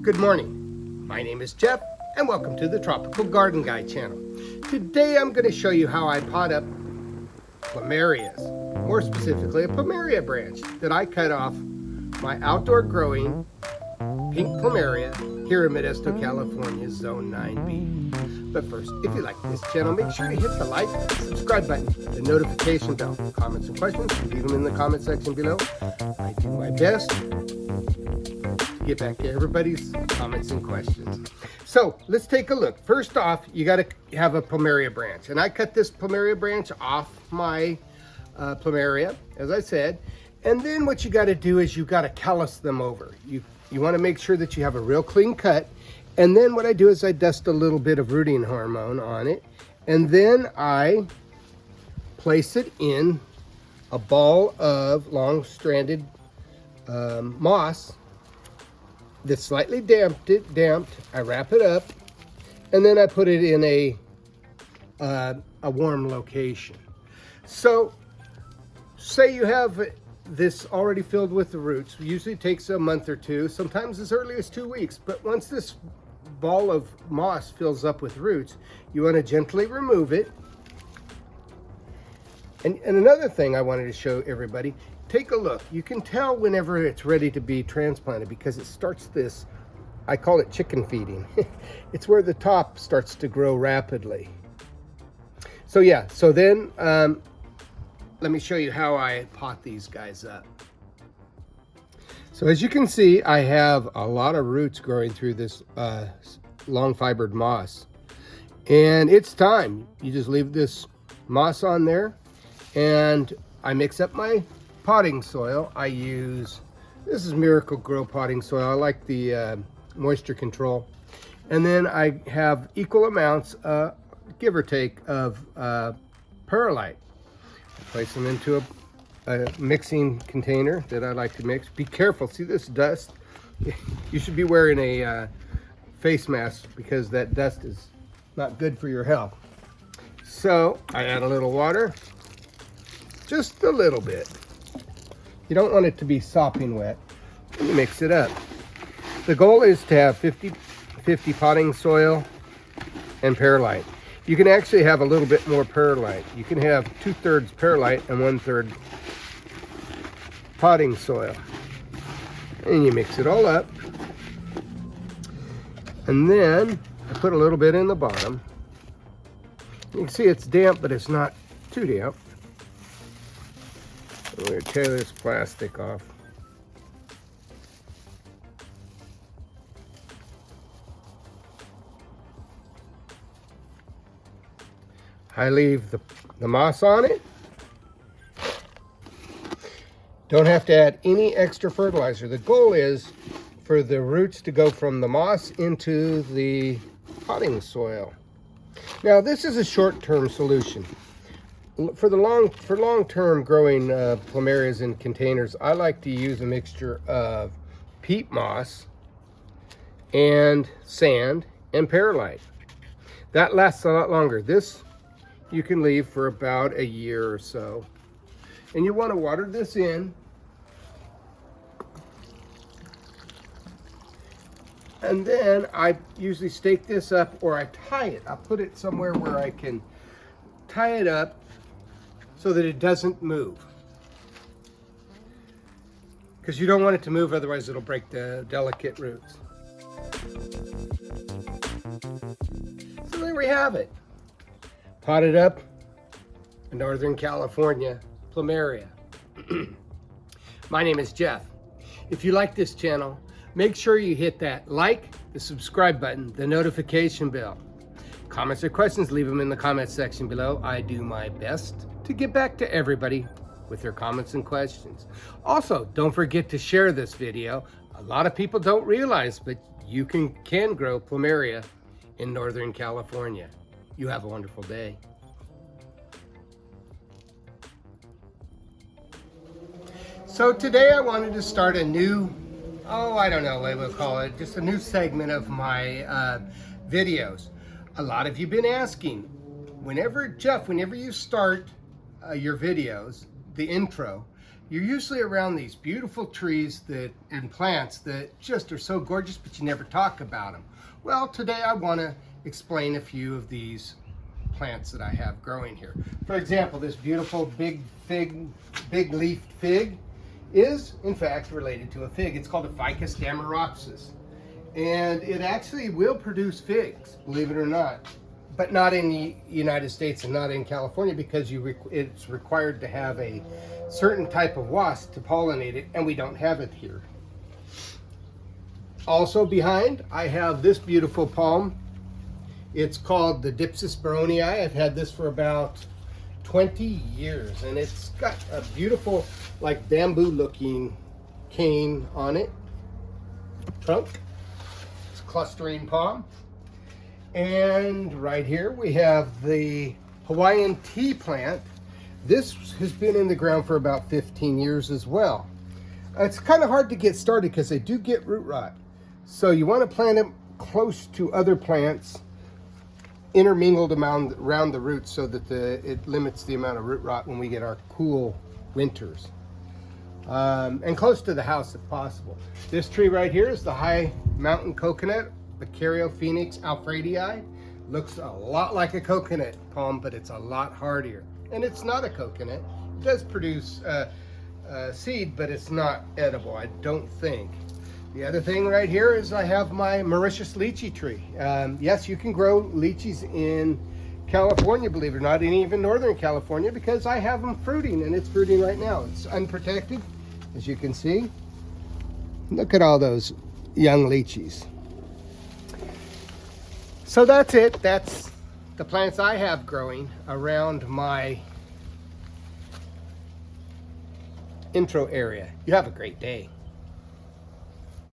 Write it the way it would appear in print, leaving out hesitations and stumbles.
Good morning. My name is Jeff and welcome to the Tropical Garden Guy channel. Today I'm going to show you how I pot up Plumerias, more specifically a Plumeria branch that I cut off my outdoor growing pink Plumeria here in Modesto, California, Zone 9B. But first, if you like this channel, make sure to hit the like, subscribe button, the notification bell. Comments and questions, leave them in the comment section below. I do my best to get back to everybody's comments and questions. So let's take a look. First off, you got to have a Plumeria branch. And I cut this Plumeria branch off my Plumeria, as I said. And then what you got to do is you got to callus them over. You want to make sure that you have a real clean cut. And then what I do is I dust a little bit of rooting hormone on it. And then I place it in a ball of long-stranded moss that's slightly damped. I wrap it up, and then I put it in a warm location. So say you have this already filled with the roots. Usually takes a month or two, sometimes as early as 2 weeks. But once this ball of moss fills up with roots, you want to gently remove it. And another thing I wanted to show everybody, take a look. You can tell whenever it's ready to be transplanted because it starts this, I call it chicken feeding. It's where the top starts to grow rapidly. So yeah, so then let me show you how I pot these guys up. So as you can see, I have a lot of roots growing through this long fibered moss. And it's time. You just leave this moss on there, and I mix up my potting soil. I use, this is Miracle Grow potting soil. I like the moisture control. And then I have equal amounts, give or take, of perlite. Place them into a mixing container that I like to mix. Be careful, see this dust? You should be wearing a face mask because that dust is not good for your health. So I add a little water, just a little bit. You don't want it to be sopping wet. And you mix it up. The goal is to have 50-50 potting soil and perlite. You can actually have a little bit more perlite. You can have 2/3 perlite and 1/3 potting soil. And you mix it all up. And then I put a little bit in the bottom. You can see it's damp, but it's not too damp. I'm going to tear this plastic off. I leave the moss on it. Don't have to add any extra fertilizer. The goal is for the roots to go from the moss into the potting soil. Now this is a short-term solution. For long-term growing plumerias in containers, I like to use a mixture of peat moss and sand and perlite. That lasts a lot longer. This you can leave for about a year or so. And you want to water this in. And then I usually stake this up, or I tie it. I put it somewhere where I can tie it up so that it doesn't move. Because you don't want it to move, otherwise it'll break the delicate roots. So there we have it. Potted up in Northern California, Plumeria. My name is Jeff. If you like this channel, make sure you hit that like, the subscribe button, the notification bell. Comments or questions, leave them in the comments section below. I do my best to get back to everybody with their comments and questions. Also, don't forget to share this video. A lot of people don't realize, but you can grow Plumeria in Northern California. You have a wonderful day. So today I wanted to start a new, I don't know what we'll call it, just a new segment of my videos. A lot of you have been asking, whenever you start your videos, the intro, You're usually around these beautiful trees and plants that just are so gorgeous, but you never talk about them. Well, today I want to explain a few of these plants that I have growing here. For example, this beautiful big leafed fig is in fact related to a fig. It's called a Ficus gamaropsis. And it actually will produce figs, believe it or not, but not in the United States and not in California, because it's required to have a certain type of wasp to pollinate it, and we don't have it here. Also behind, I have this beautiful palm. It's called the Dipsis baronii. I've had this for about 20 years, and it's got a beautiful, like bamboo looking cane on it, trunk. It's clustering palm. And right here we have the Hawaiian tea plant. This has been in the ground for about 15 years as well. It's kind of hard to get started because they do get root rot. So you want to plant them close to other plants, intermingled around the roots, so that it limits the amount of root rot when we get our cool winters. And close to the house if possible. This tree right here is the high mountain coconut, Phoenix alfredii. Looks a lot like a coconut palm, but it's a lot hardier. And it's not a coconut. It does produce seed, but it's not edible, I don't think. The other thing right here is I have my Mauritius lychee tree. Yes, you can grow lychees in California, believe it or not, and even Northern California, because I have them fruiting, and it's fruiting right now. It's unprotected, as you can see. Look at all those young lychees. So that's it. That's the plants I have growing around my intro area. You have a great day.